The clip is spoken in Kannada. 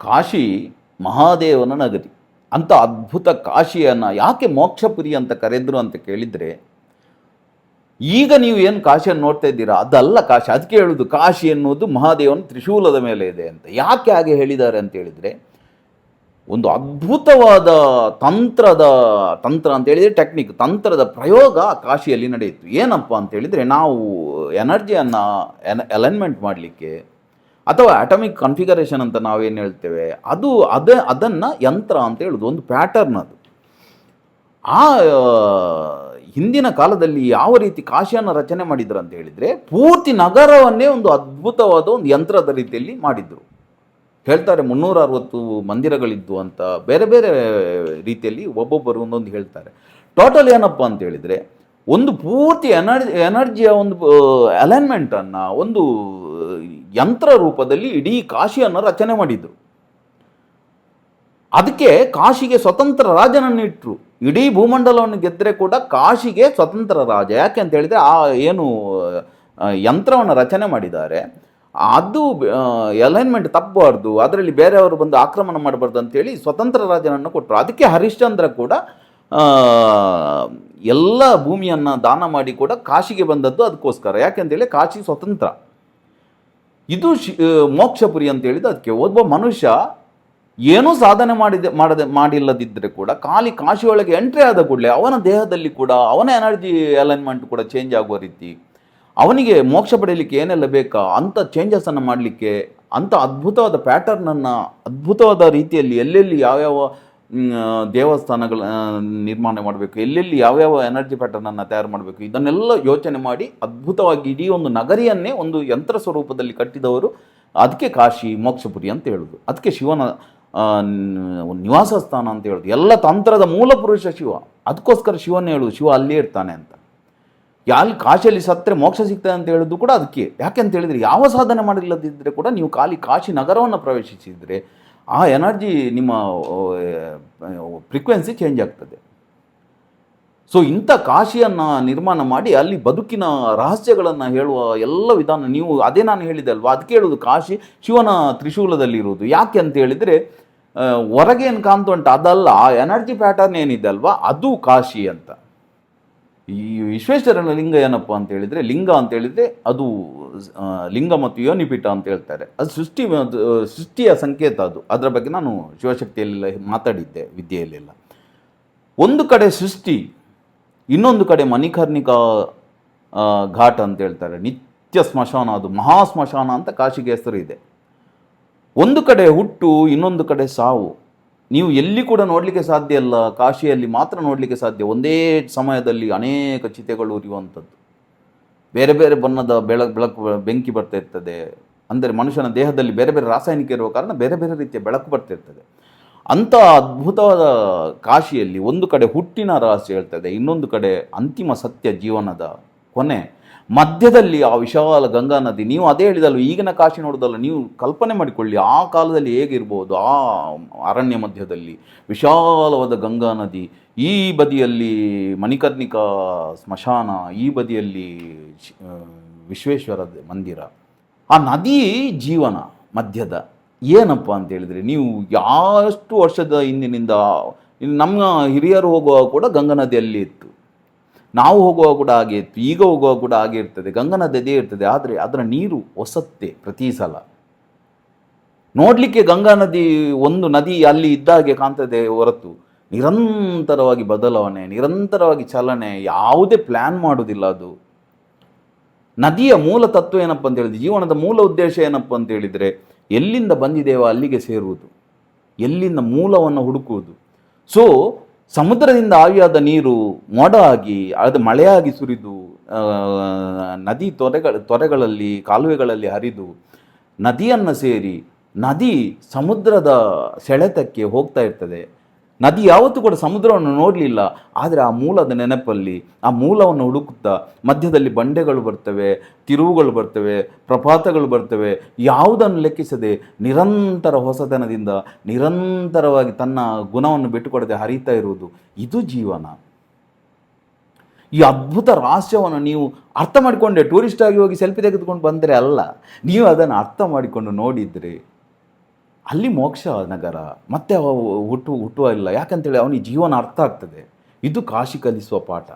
ಕಾಶಿ ಮಹಾದೇವನ ನಗರಿ. ಅಂಥ ಅದ್ಭುತ ಕಾಶಿಯನ್ನು ಯಾಕೆ ಮೋಕ್ಷಪುರಿ ಅಂತ ಕರೆದ್ರು ಅಂತ ಕೇಳಿದರೆ, ಈಗ ನೀವು ಏನು ಕಾಶಿಯನ್ನು ನೋಡ್ತಾ ಇದ್ದೀರಾ ಅದಲ್ಲ ಕಾಶಿ. ಅದಕ್ಕೆ ಹೇಳೋದು ಕಾಶಿ ಎನ್ನುವುದು ಮಹಾದೇವನ ತ್ರಿಶೂಲದ ಮೇಲೆ ಇದೆ ಅಂತ. ಯಾಕೆ ಹಾಗೆ ಹೇಳಿದ್ದಾರೆ ಅಂತ ಹೇಳಿದರೆ, ಒಂದು ಅದ್ಭುತವಾದ ತಂತ್ರ ಅಂತ ಹೇಳಿದರೆ ಟೆಕ್ನಿಕ್, ತಂತ್ರದ ಪ್ರಯೋಗ ಕಾಶಿಯಲ್ಲಿ ನಡೆಯಿತು. ಏನಪ್ಪ ಅಂತ ಹೇಳಿದರೆ, ನಾವು ಎನರ್ಜಿಯನ್ನು ಅಲೈನ್ಮೆಂಟ್ ಮಾಡಲಿಕ್ಕೆ ಅಥವಾ ಅಟಮಿಕ್ ಕನ್ಫಿಗರೇಷನ್ ಅಂತ ನಾವೇನು ಹೇಳ್ತೇವೆ, ಅದನ್ನು ಯಂತ್ರ ಅಂತ ಹೇಳೋದು, ಒಂದು ಪ್ಯಾಟರ್ನ್ ಅದು. ಆ ಹಿಂದಿನ ಕಾಲದಲ್ಲಿ ಯಾವ ರೀತಿ ಕಾಶಿಯನ್ನು ರಚನೆ ಮಾಡಿದ್ರು ಅಂತ ಹೇಳಿದರೆ, ಪೂರ್ತಿ ನಗರವನ್ನೇ ಒಂದು ಅದ್ಭುತವಾದ ಒಂದು ಯಂತ್ರದ ರೀತಿಯಲ್ಲಿ ಮಾಡಿದರು. ಹೇಳ್ತಾರೆ 360 ಮಂದಿರಗಳಿದ್ದು ಅಂತ, ಬೇರೆ ಬೇರೆ ರೀತಿಯಲ್ಲಿ ಒಬ್ಬೊಬ್ಬರು ಒಂದೊಂದು ಹೇಳ್ತಾರೆ. ಟೋಟಲ್ ಏನಪ್ಪ ಅಂತ ಹೇಳಿದರೆ, ಒಂದು ಪೂರ್ತಿ ಎನರ್ಜಿಯ ಒಂದು ಅಲೈನ್ಮೆಂಟನ್ನು ಒಂದು ಯಂತ್ರ ರೂಪದಲ್ಲಿ ಇಡೀ ಕಾಶಿಯನ್ನು ರಚನೆ ಮಾಡಿದರು. ಅದಕ್ಕೆ ಕಾಶಿಗೆ ಸ್ವತಂತ್ರ ರಾಜನನ್ನು ಇಟ್ಟರು. ಇಡೀ ಭೂಮಂಡಲವನ್ನು ಗೆದ್ದರೆ ಕೂಡ ಕಾಶಿಗೆ ಸ್ವತಂತ್ರ ರಾಜ. ಯಾಕೆ ಅಂತ ಹೇಳಿದರೆ, ಆ ಏನು ಯಂತ್ರವನ್ನು ರಚನೆ ಮಾಡಿದ್ದಾರೆ ಅದು ಅಲೈನ್ಮೆಂಟ್ ತಪ್ಪಬಾರ್ದು, ಅದರಲ್ಲಿ ಬೇರೆಯವರು ಬಂದು ಆಕ್ರಮಣ ಮಾಡಬಾರ್ದು ಅಂತೇಳಿ ಸ್ವತಂತ್ರ ರಾಜನನ್ನು ಕೊಟ್ಟರು. ಅದಕ್ಕೆ ಹರಿಶ್ಚಂದ್ರ ಕೂಡ ಎಲ್ಲ ಭೂಮಿಯನ್ನು ದಾನ ಮಾಡಿ ಕೂಡ ಕಾಶಿಗೆ ಬಂದದ್ದು ಅದಕ್ಕೋಸ್ಕರ. ಯಾಕೆಂತೇಳಿ ಕಾಶಿ ಸ್ವತಂತ್ರ. ಇದು ಮೋಕ್ಷಪುರಿ ಅಂತ ಹೇಳಿದ್ದು ಅದಕ್ಕೆ. ಒಬ್ಬ ಮನುಷ್ಯ ಏನೂ ಸಾಧನೆ ಮಾಡಿಲ್ಲದಿದ್ದರೆ ಕೂಡ ಖಾಲಿ ಕಾಶಿಯೊಳಗೆ ಎಂಟ್ರಿ ಆದ ಕೂಡಲೇ ಅವನ ದೇಹದಲ್ಲಿ ಕೂಡ ಅವನ ಎನರ್ಜಿ ಅಲೈನ್ಮೆಂಟ್ ಕೂಡ ಚೇಂಜ್ ಆಗುವ ರೀತಿ, ಅವನಿಗೆ ಮೋಕ್ಷ ಪಡೆಯಲಿಕ್ಕೆ ಏನೆಲ್ಲ ಬೇಕಾ ಅಂಥ ಚೇಂಜಸನ್ನು ಮಾಡಲಿಕ್ಕೆ, ಅಂಥ ಅದ್ಭುತವಾದ ಪ್ಯಾಟರ್ನನ್ನು ಅದ್ಭುತವಾದ ರೀತಿಯಲ್ಲಿ ಎಲ್ಲೆಲ್ಲಿ ಯಾವ್ಯಾವ ದೇವಸ್ಥಾನಗಳ ನಿರ್ಮಾಣ ಮಾಡಬೇಕು, ಎಲ್ಲೆಲ್ಲಿ ಯಾವ್ಯಾವ ಎನರ್ಜಿ ಪ್ಯಾಟರ್ನನ್ನು ತಯಾರು ಮಾಡಬೇಕು, ಇದನ್ನೆಲ್ಲ ಯೋಚನೆ ಮಾಡಿ ಅದ್ಭುತವಾಗಿ ಇಡೀ ಒಂದು ನಗರಿಯನ್ನೇ ಒಂದು ಯಂತ್ರ ಸ್ವರೂಪದಲ್ಲಿ ಕಟ್ಟಿದವರು. ಅದಕ್ಕೆ ಕಾಶಿ ಮೋಕ್ಷಪುರಿ ಅಂತ ಹೇಳೋದು. ಅದಕ್ಕೆ ಶಿವನ ನಿವಾಸ ಸ್ಥಾನ ಅಂತ ಹೇಳೋದು. ಎಲ್ಲ ತಂತ್ರದ ಮೂಲ ಪುರುಷ ಶಿವ. ಅದಕ್ಕೋಸ್ಕರ ಶಿವನೇ ಹೇಳೋದು ಶಿವ ಅಲ್ಲೇ ಇರ್ತಾನೆ ಅಂತ. ಅಲ್ಲಿ ಕಾಶಿಯಲ್ಲಿ ಸತ್ತರೆ ಮೋಕ್ಷ ಸಿಗ್ತದೆ ಅಂತ ಹೇಳೋದು ಕೂಡ ಅದಕ್ಕೆ. ಯಾಕೆ ಅಂತ ಹೇಳಿದರೆ, ಯಾವ ಸಾಧನೆ ಮಾಡಿಲ್ಲದಿದ್ದರೆ ಕೂಡ ನೀವು ಕಾಶಿ ನಗರವನ್ನು ಪ್ರವೇಶಿಸಿದರೆ ಆ ಎನರ್ಜಿ ನಿಮ್ಮ ಫ್ರೀಕ್ವೆನ್ಸಿ ಚೇಂಜ್ ಆಗ್ತದೆ. ಸೊ ಇಂಥ ಕಾಶಿಯನ್ನು ನಿರ್ಮಾಣ ಮಾಡಿ ಅಲ್ಲಿ ಬದುಕಿನ ರಹಸ್ಯಗಳನ್ನು ಹೇಳುವ ಎಲ್ಲ ವಿಧಾನ, ನೀವು ಅದೇ ನಾನು ಹೇಳಿದೆ ಅಲ್ವಾ, ಅದಕ್ಕೆ ಹೇಳೋದು ಕಾಶಿ ಶಿವನ ತ್ರಿಶೂಲದಲ್ಲಿರುವುದು. ಯಾಕೆ ಅಂತ ಹೇಳಿದರೆ, ಹೊರಗೆ ಏನು ಕಾಣ್ತು ಉಂಟು ಅದಲ್ಲ, ಆ ಎನರ್ಜಿ ಪ್ಯಾಟರ್ನ್ ಏನಿದೆ ಅಲ್ವಾ ಅದು ಕಾಶಿ ಅಂತ. ಈ ವಿಶ್ವೇಶ್ವರನ ಲಿಂಗ ಏನಪ್ಪ ಅಂತ ಹೇಳಿದರೆ, ಲಿಂಗ ಅಂತ ಹೇಳಿದರೆ ಅದು ಲಿಂಗ ಮತ್ತು ಯೋನಿಪೀಠ ಅಂತ ಹೇಳ್ತಾರೆ. ಅದು ಸೃಷ್ಟಿಯ ಸಂಕೇತ. ಅದರ ಬಗ್ಗೆ ನಾನು ಶಿವಶಕ್ತಿಯಲ್ಲೆಲ್ಲ ಮಾತಾಡಿದ್ದೆ, ವಿದ್ಯೆಯಲ್ಲೆಲ್ಲ. ಒಂದು ಕಡೆ ಸೃಷ್ಟಿ, ಇನ್ನೊಂದು ಕಡೆ ಮಣಿಕರ್ಣಿಕಾ ಘಾಟ್ ಅಂತ ಹೇಳ್ತಾರೆ, ನಿತ್ಯ ಸ್ಮಶಾನ. ಅದು ಮಹಾ ಸ್ಮಶಾನ ಅಂತ ಕಾಶಿಗೆ ಹೆಸರು ಇದೆ. ಒಂದು ಕಡೆ ಹುಟ್ಟು, ಇನ್ನೊಂದು ಕಡೆ ಸಾವು. ನೀವು ಎಲ್ಲಿ ಕೂಡ ನೋಡಲಿಕ್ಕೆ ಸಾಧ್ಯ ಇಲ್ಲ, ಕಾಶಿಯಲ್ಲಿ ಮಾತ್ರ ನೋಡಲಿಕ್ಕೆ ಸಾಧ್ಯ. ಒಂದೇ ಸಮಯದಲ್ಲಿ ಅನೇಕ ಚಿತೆಗಳು ಉರಿಯುವಂಥದ್ದು, ಬೇರೆ ಬೇರೆ ಬಣ್ಣದ ಬೆಂಕಿ ಬರ್ತಾ ಇರ್ತದೆ. ಅಂದರೆ ಮನುಷ್ಯನ ದೇಹದಲ್ಲಿ ಬೇರೆ ಬೇರೆ ರಾಸಾಯನಿಕ ಇರುವ ಕಾರಣ ಬೇರೆ ಬೇರೆ ರೀತಿಯ ಬೆಳಕು ಬರ್ತಿರ್ತದೆ. ಅಂಥ ಅದ್ಭುತವಾದ ಕಾಶಿಯಲ್ಲಿ ಒಂದು ಕಡೆ ಹುಟ್ಟಿನ ರಹಸ್ಯ ಹೇಳ್ತದೆ, ಇನ್ನೊಂದು ಕಡೆ ಅಂತಿಮ ಸತ್ಯ ಜೀವನದ ಕೊನೆ. ಮಧ್ಯದಲ್ಲಿ ಆ ವಿಶಾಲ ಗಂಗಾ ನದಿ. ನೀವು ಅದೇ ಹೇಳಿದಲ್ಲ, ಈಗಿನ ಕಾಶಿ ನೋಡೋದಲ್ಲ, ನೀವು ಕಲ್ಪನೆ ಮಾಡಿಕೊಳ್ಳಿ ಆ ಕಾಲದಲ್ಲಿ ಹೇಗಿರ್ಬೋದು. ಆ ಅರಣ್ಯ ಮಧ್ಯದಲ್ಲಿ ವಿಶಾಲವಾದ ಗಂಗಾ ನದಿ, ಈ ಬದಿಯಲ್ಲಿ ಮಣಿಕರ್ಣಿಕಾ ಸ್ಮಶಾನ, ಈ ಬದಿಯಲ್ಲಿ ವಿಶ್ವೇಶ್ವರ ಮಂದಿರ. ಆ ನದಿ ಜೀವನ ಮಧ್ಯದ ಏನಪ್ಪ ಅಂತ ಹೇಳಿದರೆ, ನೀವು ಎಷ್ಟು ವರ್ಷದ ಹಿಂದಿನಿಂದ ನಮ್ಮ ಹಿರಿಯರು ಹೋಗುವಾಗ ಕೂಡ ಗಂಗಾ ನದಿಯಲ್ಲಿ ಇತ್ತು, ನಾವು ಹೋಗುವಾಗ ಕೂಡ ಹಾಗೆ ಇತ್ತು, ಈಗ ಹೋಗುವಾಗ ಕೂಡ ಹಾಗೆ ಇರ್ತದೆ. ಗಂಗಾ ನದಿ ಅದೇ ಇರ್ತದೆ, ಆದರೆ ಅದರ ನೀರು ಹೊಸತ್ತೆ ಪ್ರತಿ ಸಲ. ನೋಡಲಿಕ್ಕೆ ಗಂಗಾ ನದಿ ಒಂದು ನದಿ ಅಲ್ಲಿ ಇದ್ದಾಗೆ ಕಾಣ್ತದೆ ಹೊರತು ನಿರಂತರವಾಗಿ ಬದಲಾವಣೆ, ನಿರಂತರವಾಗಿ ಚಲನೆ, ಯಾವುದೇ ಪ್ಲ್ಯಾನ್ ಮಾಡೋದಿಲ್ಲ ಅದು. ನದಿಯ ಮೂಲ ತತ್ವ ಏನಪ್ಪ ಅಂತ ಹೇಳಿದ್ರೆ, ಜೀವನದ ಮೂಲ ಉದ್ದೇಶ ಏನಪ್ಪ ಅಂತ ಹೇಳಿದರೆ, ಎಲ್ಲಿಂದ ಬಂದಿದ್ದೇವೋ ಅಲ್ಲಿಗೆ ಸೇರುವುದು, ಎಲ್ಲಿಂದ ಮೂಲವನ್ನು ಹುಡುಕುವುದು. ಸೊ ಸಮುದ್ರದಿಂದ ಆವಿಯಾದ ನೀರು ಮೋಡ ಆಗಿ ಅದು ಮಳೆಯಾಗಿ ಸುರಿದು ನದಿ ತೊರೆಗಳಲ್ಲಿ ಕಾಲುವೆಗಳಲ್ಲಿ ಹರಿದು ನದಿಯನ್ನು ಸೇರಿ ನದಿ ಸಮುದ್ರದ ಸೆಳೆತಕ್ಕೆ ಹೋಗ್ತಾ ಇರ್ತದೆ. ನದಿ ಯಾವತ್ತೂ ಕೂಡ ಸಮುದ್ರವನ್ನು ನೋಡಲಿಲ್ಲ, ಆದರೆ ಆ ಮೂಲದ ನೆನಪಲ್ಲಿ ಆ ಮೂಲವನ್ನು ಹುಡುಕುತ್ತಾ ಮಧ್ಯದಲ್ಲಿ ಬಂಡೆಗಳು ಬರ್ತವೆ, ತಿರುವುಗಳು ಬರ್ತವೆ, ಪ್ರಪಾತಗಳು ಬರ್ತವೆ. ಯಾವುದನ್ನು ಲೆಕ್ಕಿಸದೆ ನಿರಂತರ ಹೊಸತನದಿಂದ ನಿರಂತರವಾಗಿ ತನ್ನ ಗುಣವನ್ನು ಬಿಟ್ಟುಕೊಡದೆ ಹರಿತಾ ಇರುವುದು, ಇದು ಜೀವನ. ಈ ಅದ್ಭುತ ರಹಸ್ಯವನ್ನು ನೀವು ಅರ್ಥ ಮಾಡಿಕೊಂಡೆ ಟೂರಿಸ್ಟ್ ಆಗಿ ಹೋಗಿ ಸೆಲ್ಫಿ ತೆಗೆದುಕೊಂಡು ಬಂದರೆ ಅಲ್ಲ, ನೀವು ಅದನ್ನು ಅರ್ಥ ಮಾಡಿಕೊಂಡು ನೋಡಿದರೆ ಅಲ್ಲಿ ಮೋಕ್ಷ ನಗರ ಮತ್ತೆ ಹುಟ್ಟುವ ಇಲ್ಲ, ಯಾಕಂತೇಳಿ ಅವನಿಗೆ ಜೀವನ ಅರ್ಥ ಆಗ್ತದೆ. ಇದು ಕಾಶಿ ಕಲಿಸುವ ಪಾಠ.